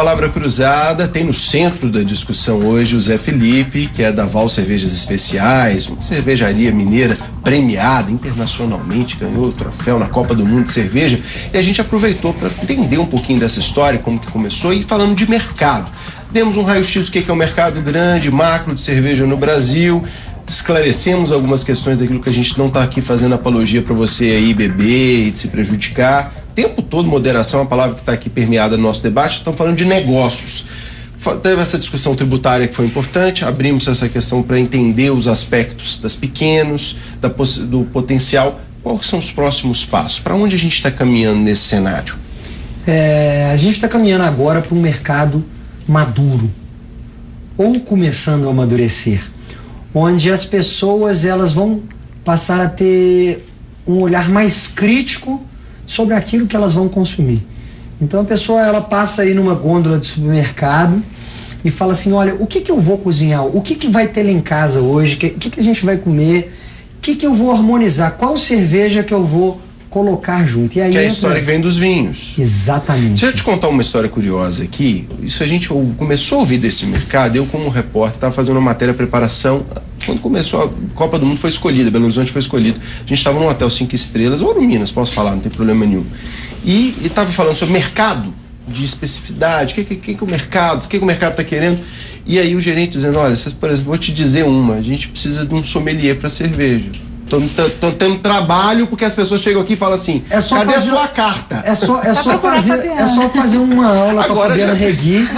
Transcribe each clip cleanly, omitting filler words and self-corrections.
Palavra Cruzada tem no centro da discussão hoje o Zé Felipe, que é da Val Cervejas Especiais, uma cervejaria mineira premiada internacionalmente, ganhou o troféu na Copa do Mundo de Cerveja, e a gente aproveitou para entender um pouquinho dessa história, como que começou, e falando de mercado. Demos um raio-x do que é o mercado grande, macro de cerveja no Brasil, esclarecemos algumas questões daquilo que a gente não está aqui fazendo apologia para você aí beber e de se prejudicar. O tempo todo, moderação é uma palavra que está aqui permeada no nosso debate. Estamos falando de negócios. Teve essa discussão tributária que foi importante, abrimos essa questão para entender os aspectos das pequenos, do potencial. Quais são os próximos passos? Para onde a gente está caminhando nesse cenário? A gente está caminhando agora para um mercado maduro, ou começando a amadurecer, onde as pessoas elas vão passar a ter um olhar mais crítico sobre aquilo que elas vão consumir. Então a pessoa ela passa aí numa gôndola de supermercado e fala assim, olha, o que eu vou cozinhar? O que vai ter lá em casa hoje? O que a gente vai comer? O que eu vou harmonizar? Qual cerveja que eu vou colocar junto? E aí que é a história que vem dos vinhos. Exatamente. Deixa eu te contar uma história curiosa aqui. Isso a gente começou a ouvir desse mercado. Eu, como repórter, estava fazendo uma matéria preparação. Quando começou a Copa do Mundo foi escolhida, Belo Horizonte foi escolhido. A gente estava num hotel 5 estrelas, ou no Minas, posso falar, não tem problema nenhum. E estava falando sobre mercado, de especificidade, o que o mercado está querendo. E aí o gerente dizendo, olha, por exemplo, vou te dizer a gente precisa de um sommelier para cerveja. Estão tendo trabalho porque as pessoas chegam aqui e falam assim, cadê a sua carta? É só fazer uma aula com a Fabiana Regui,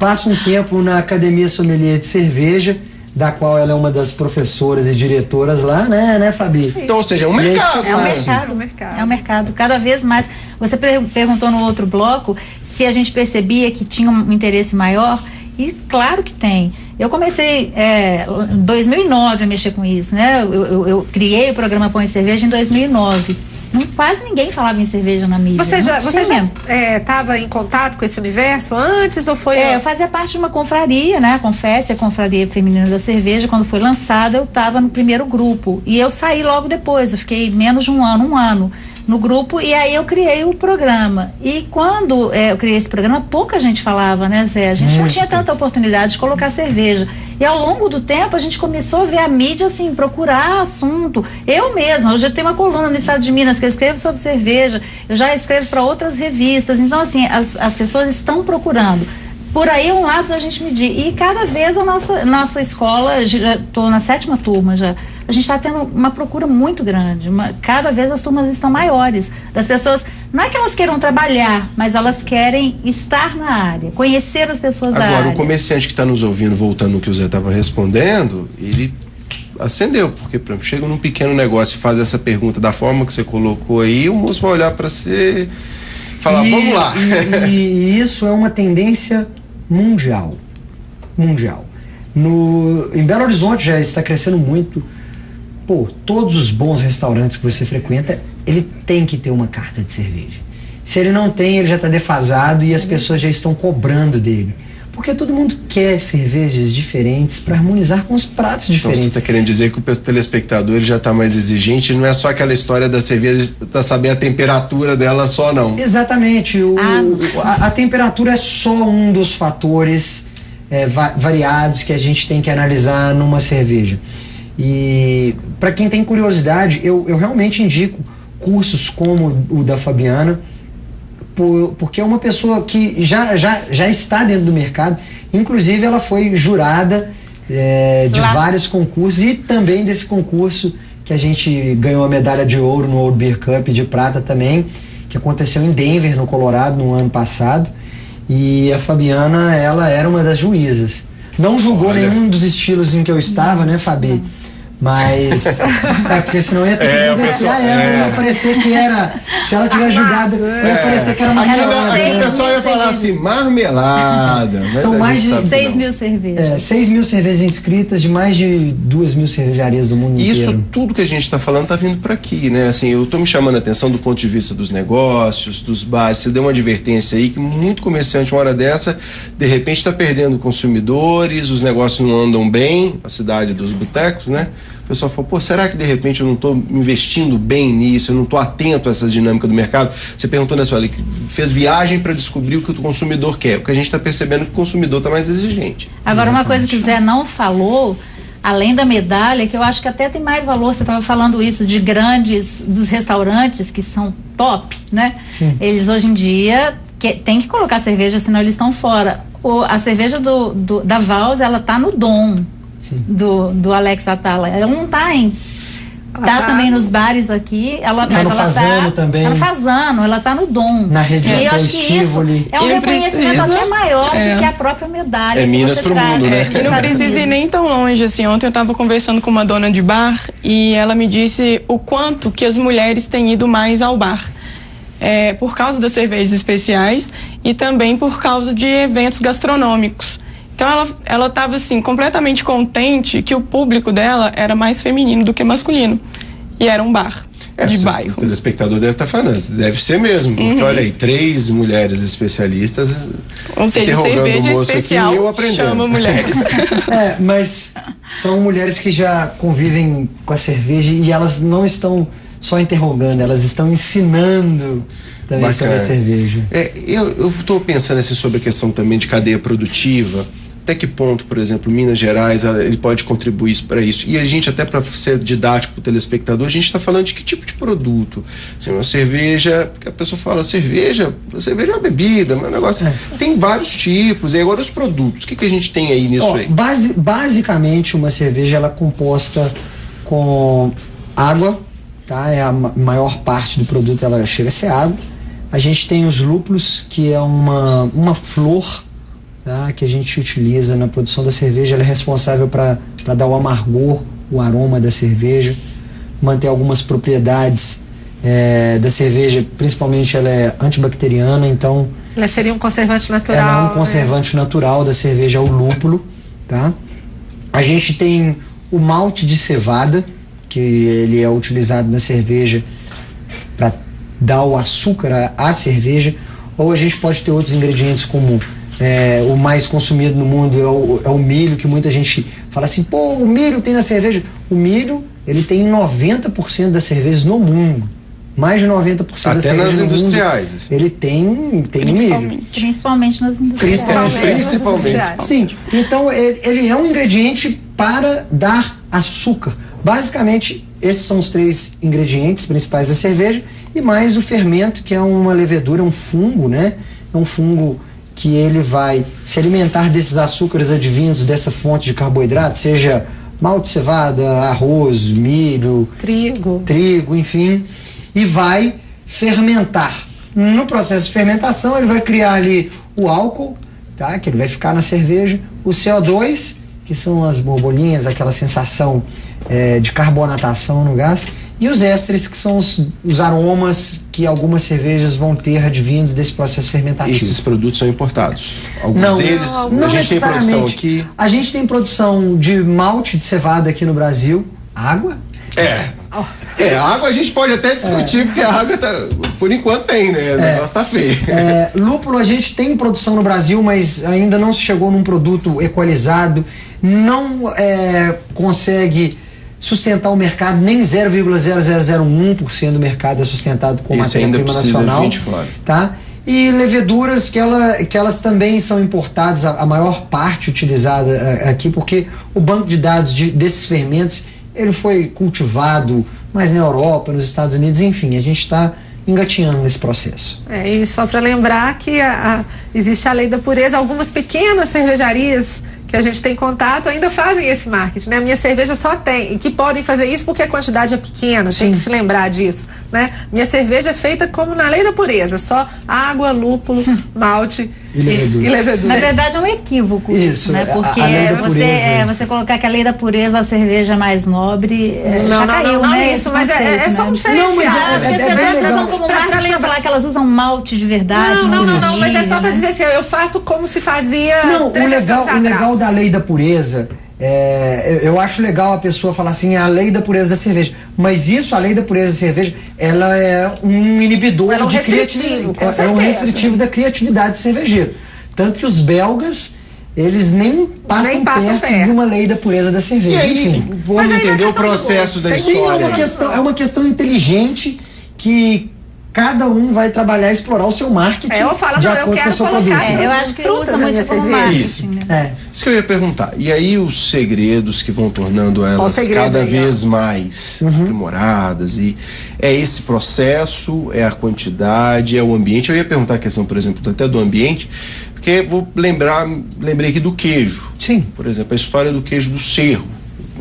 passa um tempo na Academia Sommelier de Cerveja, da qual ela é uma das professoras e diretoras lá, né, Fabi? Então, ou seja, é um mercado. É um mercado. Cada vez mais. Você perguntou no outro bloco se a gente percebia que tinha um interesse maior, e claro que tem. Eu comecei em 2009 a mexer com isso, né? Eu criei o programa Põe Cerveja em 2009. Quase ninguém falava em cerveja na mídia. Você já estava em contato com esse universo antes ou foi? Eu fazia parte de uma confraria, né? A Confraria Feminina da Cerveja. Quando foi lançada, eu estava no primeiro grupo. E eu saí logo depois. Eu fiquei menos de um ano no grupo, e aí eu criei o programa. E quando eu criei esse programa, pouca gente falava, né, Zé? A gente não tinha tanta oportunidade de colocar cerveja. E ao longo do tempo a gente começou a ver a mídia, assim, procurar assunto. Eu mesma, hoje eu tenho uma coluna no Estado de Minas que eu escrevo sobre cerveja, eu já escrevo para outras revistas. Então, assim, as pessoas estão procurando. Por aí é um lado da gente medir. E cada vez a nossa escola, já estou na 7ª turma já, a gente está tendo uma procura muito grande. Cada vez as turmas estão maiores. Das pessoas, não é que elas queiram trabalhar, mas elas querem estar na área, conhecer as pessoas da área. Agora, o comerciante que está nos ouvindo, voltando no que o Zé estava respondendo, ele acendeu, porque, por exemplo, chega num pequeno negócio e faz essa pergunta da forma que você colocou aí, o moço vai olhar para você e falar, vamos lá. E isso é uma tendência mundial. Em Belo Horizonte já está crescendo muito. Todos os bons restaurantes que você frequenta, ele tem que ter uma carta de cerveja. Se ele não tem, ele já está defasado e as pessoas já estão cobrando dele. Porque todo mundo quer cervejas diferentes para harmonizar com os pratos diferentes. Então você está querendo dizer que o telespectador já está mais exigente, não é só aquela história da cerveja, para saber a temperatura dela só, não. Exatamente. A temperatura é só um dos fatores variados que a gente tem que analisar numa cerveja. E para quem tem curiosidade, eu realmente indico cursos como o da Fabiana, porque é uma pessoa que já está dentro do mercado. Inclusive ela foi jurada de vários concursos, e também desse concurso que a gente ganhou a medalha de ouro no World Beer Cup, de prata também, que aconteceu em Denver, no Colorado, no ano passado. E a Fabiana, ela era uma das juízas. Não julgou nenhum dos estilos em que eu estava, né, Fabi? Mas porque senão ia ter que negociar ela, ia parecer que era, se ela tivesse julgado, ia parecer que era uma aqui o pessoal ia falar assim, marmelada. São mais de 6 mil cervejas. 6 mil cervejas inscritas de mais de 2 mil cervejarias do mundo inteiro. Isso tudo que a gente está falando está vindo para aqui, né? Assim, eu estou me chamando a atenção do ponto de vista dos negócios, dos bares. Você deu uma advertência aí que muito comerciante, uma hora dessa, de repente está perdendo consumidores, os negócios não andam bem, a cidade dos botecos, né? pessoal fala, pô, será que de repente eu não estou investindo bem nisso, eu não estou atento a essas dinâmicas do mercado? Você perguntou nessa hora, fez viagem para descobrir o que o consumidor quer, porque a gente está percebendo que o consumidor está mais exigente. Agora, uma coisa que o Zé não falou, além da medalha, que eu acho que até tem mais valor, você estava falando isso, dos restaurantes que são top, né? Sim. Eles hoje em dia tem que colocar cerveja, senão eles estão fora. A cerveja da Vals, ela tá no Dom do Alex Atala. Ela não tá tá também nos bares aqui, ela tá no Fazano também. Tá no Fazano, ela tá no Dom. Na região e eu acho que isso é um reconhecimento até maior do que a própria medalha. É Minas pro mundo, né? Eu não preciso ir nem tão longe assim. Ontem eu estava conversando com uma dona de bar e ela me disse o quanto que as mulheres têm ido mais ao bar. Por causa das cervejas especiais e também por causa de eventos gastronômicos. Então ela estava assim completamente contente que o público dela era mais feminino do que masculino e era um bar de bairro. O telespectador deve estar falando, deve ser mesmo, porque olha aí, 3 mulheres especialistas. Ou seja, cerveja especial chama mulheres. Mas são mulheres que já convivem com a cerveja e elas não estão só interrogando, elas estão ensinando também sobre a cerveja. Eu estou pensando assim, sobre a questão também de cadeia produtiva. Até que ponto, por exemplo, Minas Gerais, ele pode contribuir para isso? E a gente, até para ser didático para o telespectador, a gente está falando de que tipo de produto? Assim, uma cerveja, porque a pessoa fala, cerveja é uma bebida, mas é um negócio. Tem vários tipos. E agora os produtos, o que a gente tem aí nisso aí? Basicamente, uma cerveja ela é composta com água, tá? A maior parte do produto ela chega a ser água. A gente tem os lúpulos, que é uma flor, tá? Que a gente utiliza na produção da cerveja. Ela é responsável para dar o amargor, o aroma da cerveja, manter algumas propriedades da cerveja, principalmente ela é antibacteriana, então... Ela seria um conservante natural. Ela é um conservante natural da cerveja, o lúpulo, tá? A gente tem o malte de cevada, que ele é utilizado na cerveja para dar o açúcar à cerveja, ou a gente pode ter outros ingredientes como o mais consumido no mundo é o milho, que muita gente fala assim, pô, o milho tem na cerveja. O milho, ele tem 90% das cervejas no mundo. Mais de 90% das cervejas até nas no industriais. Mundo, ele tem milho. Principalmente nas industriais. Principalmente. Sim. Então, ele é um ingrediente para dar açúcar. Basicamente, esses são os 3 ingredientes principais da cerveja e mais o fermento, que é uma levedura, um fungo, né? É um fungo que ele vai se alimentar desses açúcares advindos dessa fonte de carboidrato, seja malte de cevada, arroz, milho, trigo, enfim, e vai fermentar. No processo de fermentação, ele vai criar ali o álcool, tá? Que ele vai ficar na cerveja, o CO2, que são as borbolinhas, aquela sensação de carbonatação no gás, e os ésteres, que são os aromas que algumas cervejas vão ter advindos desse processo fermentativo. Esses produtos são importados? Alguns deles? Não a gente tem produção aqui? A gente tem produção de malte de cevada aqui no Brasil. Água? Água a gente pode até discutir, porque a água por enquanto tem, né? O negócio tá feio. Lúpulo a gente tem produção no Brasil, mas ainda não se chegou num produto equalizado, não consegue sustentar o mercado, nem 0,0001% do mercado é sustentado com matéria-prima nacional. Tá? E leveduras que elas também são importadas, a maior parte utilizada aqui, porque o banco de dados desses fermentos, ele foi cultivado mais na Europa, nos Estados Unidos, enfim, a gente está engatinhando nesse processo. E só para lembrar que existe a lei da pureza, algumas pequenas cervejarias que a gente tem contato ainda fazem esse marketing, né? A minha cerveja só tem, e que podem fazer isso porque a quantidade é pequena, tem que se lembrar disso, né? Minha cerveja é feita como na lei da pureza, só água, lúpulo, malte e levedura. Na verdade é um equívoco isso, né? Porque você colocar que a lei da pureza é a cerveja mais nobre, já caiu, né? Isso, mas é só um diferencial. Não, mas acho que as pessoas usam como marketing pra falar que elas usam malte de verdade. Não, mas é só pra dizer assim, eu faço como se fazia 300 anos atrás. O legal da lei da pureza, eu acho legal a pessoa falar assim, a lei da pureza da cerveja, mas a lei da pureza da cerveja, ela é um inibidor de criatividade, é um restritivo da criatividade cervejeira. Tanto que os belgas, eles nem passam perto de uma lei da pureza da cerveja. E aí, enfim, vamos entender o processo da história. É uma questão inteligente que cada um vai trabalhar e explorar o seu marketing. Eu falo, de não, acordo eu com o seu quero produto. colocar eu acho que usa muito como marketing. Isso que eu ia perguntar. E aí os segredos que vão tornando elas cada vez mais aprimoradas, e é esse processo, é a quantidade, é o ambiente. Eu ia perguntar a questão, por exemplo, até do ambiente, porque lembrei aqui do queijo. Sim. Por exemplo, a história do queijo do Cerro,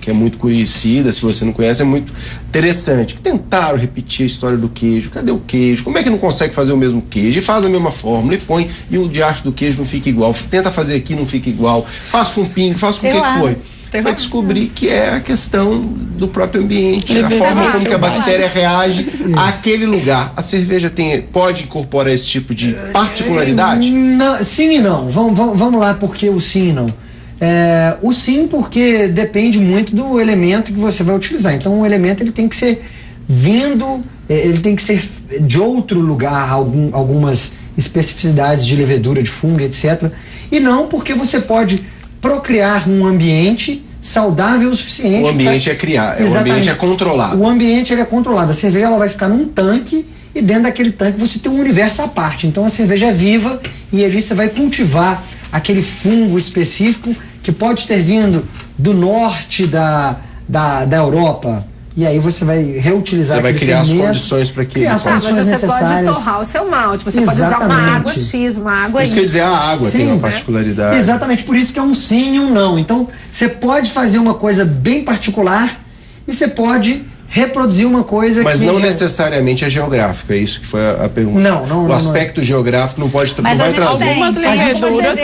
que é muito conhecida, se você não conhece, é muito interessante. Tentaram repetir a história do queijo. Cadê o queijo? Como é que não consegue fazer o mesmo queijo? E faz a mesma fórmula, e põe, e o diacho do queijo não fica igual. Tenta fazer aqui, não fica igual. Faz com pingo, faz com o que foi. Vai descobrir que é a questão do próprio ambiente, a forma como que a bactéria reage àquele lugar. A cerveja pode incorporar esse tipo de particularidade? Não, sim e não. Vamos lá, porque o sim e não. O sim, porque depende muito do elemento que você vai utilizar. Então o elemento ele tem que ser ele tem que ser de outro lugar, algumas especificidades de levedura, de fungo, etc. E não porque você pode procriar um ambiente saudável o suficiente. O ambiente é criar, o ambiente é controlado. O ambiente ele é controlado. A cerveja ela vai ficar num tanque, e dentro daquele tanque você tem um universo à parte. Então a cerveja é viva, e ali você vai cultivar aquele fungo específico que pode ter vindo do norte da Europa. E aí você vai reutilizar. Você vai criar as condições para que mas você pode torrar o seu malte, você pode usar uma água X, uma água Y. Isso quer dizer, a água tem uma particularidade. Exatamente, por isso que é um sim e um não. Então, você pode fazer uma coisa bem particular e você pode reproduzir uma coisa mas não necessariamente é geográfica, é isso que foi a pergunta. Não. O aspecto geográfico não pode mas não vai trazer. Algumas leveduras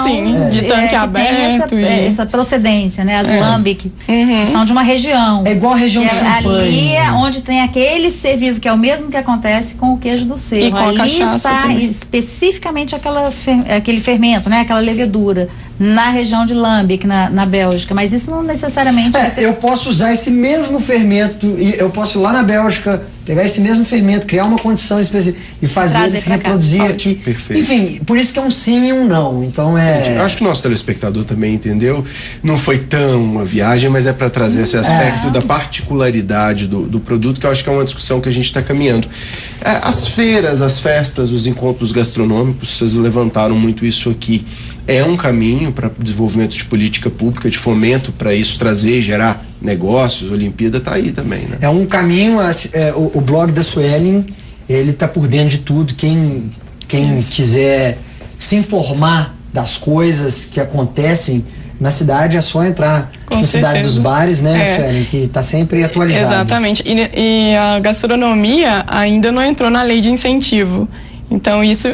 sim, de tanque aberto. Essa procedência, né? As lambic, que são de uma região. É igual a região de Champagne. Ali é onde tem aquele ser vivo, que é o mesmo que acontece com o queijo do Cerro. E com a cachaça está também. especificamente aquele fermento, né? Aquela levedura. Na região de Lambic, na Bélgica, mas isso não necessariamente... Eu posso usar esse mesmo fermento, e eu posso ir lá na Bélgica, pegar esse mesmo fermento, criar uma condição específica e fazer ele se reproduzir aqui. Perfeito. Enfim, por isso que é um sim e um não. Então acho que o nosso telespectador também entendeu. Não foi tão uma viagem, mas é para trazer esse aspecto da particularidade do produto, que eu acho que é uma discussão que a gente está caminhando. As feiras, as festas, os encontros gastronômicos, vocês levantaram muito isso aqui. É um caminho para desenvolvimento de política pública, de fomento para isso trazer e gerar negócios. A Olimpíada está aí também, né? É um caminho, o blog da Suelen, ele está por dentro de tudo. Quem quiser se informar das coisas que acontecem na cidade, é só entrar na Cidade dos Bares, né, Suelen, que está sempre atualizado. Exatamente. E a gastronomia ainda não entrou na lei de incentivo. Então isso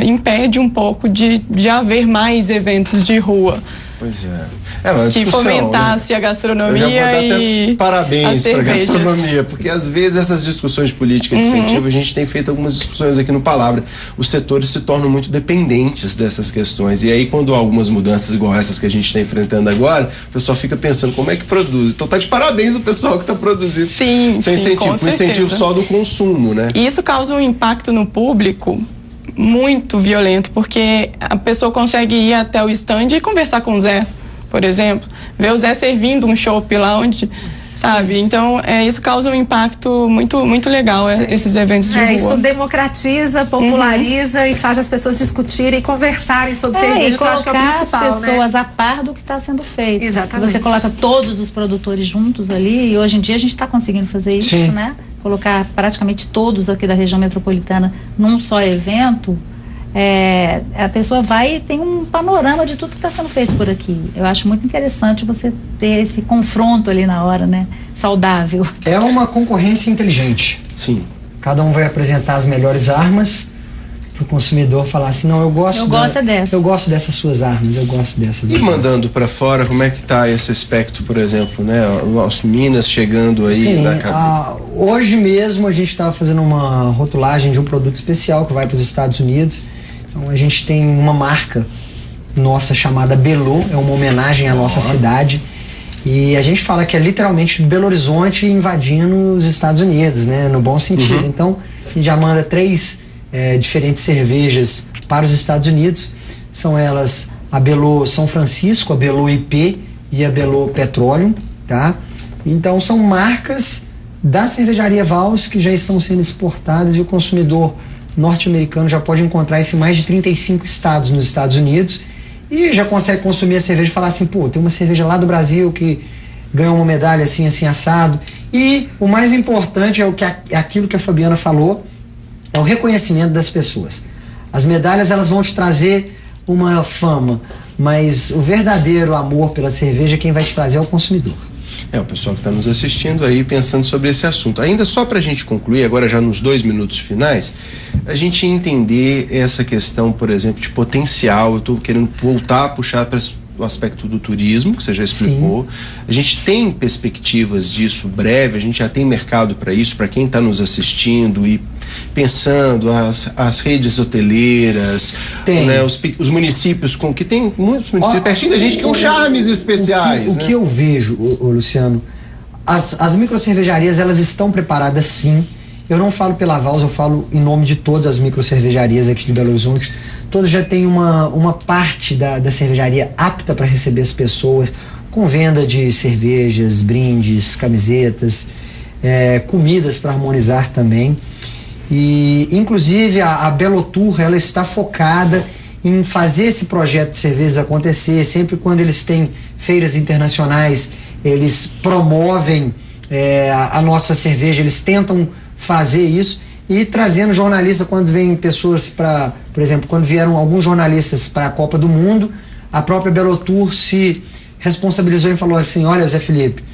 impede um pouco de haver mais eventos de rua. Pois é. Que fomentasse a gastronomia. Eu já vou dar até parabéns para a cervejas. gastronomia, porque às vezes essas discussões de política de incentivo, a gente tem feito algumas discussões aqui no Palavra. Os setores se tornam muito dependentes dessas questões. E aí, quando há algumas mudanças igual essas que a gente está enfrentando agora, o pessoal fica pensando como é que produz. Então tá de parabéns o pessoal que está produzindo. Sim, sem incentivo, com incentivo só do consumo, né? E isso causa um impacto no público muito violento, porque a pessoa consegue ir até o stand e conversar com o Zé, por exemplo, ver o Zé servindo um chopp lá onde, sabe? Então, isso causa um impacto muito, muito legal, esses eventos de rua. Isso democratiza, populariza e faz as pessoas discutirem e conversarem sobre cerveja, que eu acho que é o principal, as pessoas a par do que está sendo feito. Exatamente. Você coloca todos os produtores juntos ali, e hoje em dia a gente está conseguindo fazer isso, né? Colocar praticamente todos aqui da região metropolitana num só evento, a pessoa vai e tem um panorama de tudo que está sendo feito por aqui. Eu acho muito interessante você ter esse confronto ali na hora, né? Saudável. É uma concorrência inteligente. Sim. Cada um vai apresentar as melhores armas para o consumidor falar assim, não, eu gosto dessas suas armas, eu gosto dessas. E mandando para fora, como é que tá esse aspecto, por exemplo, né? O nosso Minas chegando aí. Sim, hoje mesmo a gente estava fazendo uma rotulagem de um produto especial que vai para os Estados Unidos. Então a gente tem uma marca nossa chamada Belo, é uma homenagem à nossa cidade. E a gente fala que é literalmente Belo Horizonte invadindo os Estados Unidos, né? No bom sentido. Então a gente já manda 3 diferentes cervejas para os Estados Unidos. são elas a Bellot São Francisco, a Bellot IP e a Bellot Petroleum, tá? Então são marcas da cervejaria Vals que já estão sendo exportadas e o consumidor norte-americano já pode encontrar isso em mais de 35 estados nos Estados Unidos e já consegue consumir a cerveja e falar assim, pô, tem uma cerveja lá do Brasil que ganhou uma medalha assim, assim, assado. E o mais importante é aquilo que a Fabiana falou, é o reconhecimento das pessoas. As medalhas, elas vão te trazer uma fama, mas o verdadeiro amor pela cerveja, quem vai te trazer é o consumidor. O pessoal que está nos assistindo aí pensando sobre esse assunto. Ainda só para a gente concluir, agora já nos 2 minutos finais, a gente entender essa questão, por exemplo, de potencial. Eu estou querendo voltar a puxar para o aspecto do turismo, que você já explicou. Sim. A gente tem perspectivas disso breve, a gente já tem mercado para isso, para quem está nos assistindo e pensando as redes hoteleiras, né, os municípios que tem muitos municípios pertinho da gente que com charmes especiais. O que eu vejo, Luciano, as microcervejarias, elas estão preparadas sim. Eu não falo pela Vals, eu falo em nome de todas as microcervejarias aqui de Belo Horizonte. Todas já têm uma parte da cervejaria apta para receber as pessoas, com venda de cervejas, brindes, camisetas, comidas para harmonizar também. E inclusive a Belotour, ela está focada em fazer esse projeto de cervejas acontecer. Sempre quando eles têm feiras internacionais, eles promovem a nossa cerveja, eles tentam fazer isso e trazendo jornalistas. Quando vem pessoas para, por exemplo, quando vieram alguns jornalistas para a Copa do Mundo, a própria Belotour se responsabilizou e falou assim, olha, Zé Felipe,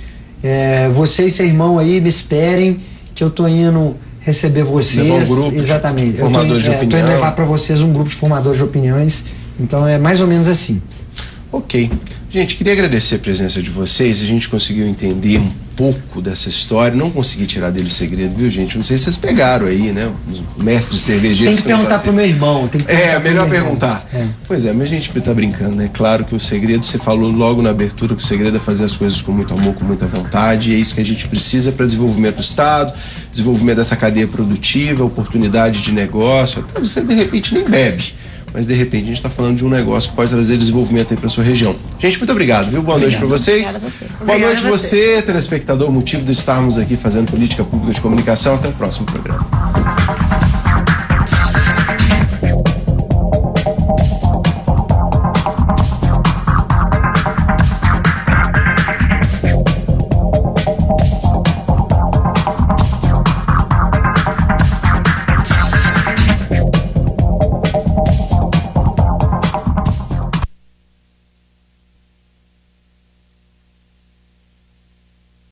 você e seu irmão aí me esperem que eu tô indo receber vocês. Levar um grupo exatamente. Formadores de opinião. Tô indo levar para vocês um grupo de formadores de opiniões. Então é mais ou menos assim. Ok. Gente, queria agradecer a presença de vocês. A gente conseguiu entender um pouco dessa história. Não consegui tirar dele o segredo, viu, gente? Não sei se vocês pegaram aí, né? Os mestres cervejeiros. Tem que perguntar pro meu irmão. Melhor perguntar. Pois é, mas a gente tá brincando, né? Claro que o segredo, você falou logo na abertura que o segredo é fazer as coisas com muito amor, com muita vontade. E é isso que a gente precisa para desenvolvimento do Estado, desenvolvimento dessa cadeia produtiva, oportunidade de negócio. Até você, de repente, nem bebe. Mas de repente a gente está falando de um negócio que pode trazer desenvolvimento aí para sua região. Gente, muito obrigado, viu? Boa noite para vocês. Boa noite você, telespectador. O motivo de estarmos aqui fazendo política pública de comunicação. Até o próximo programa.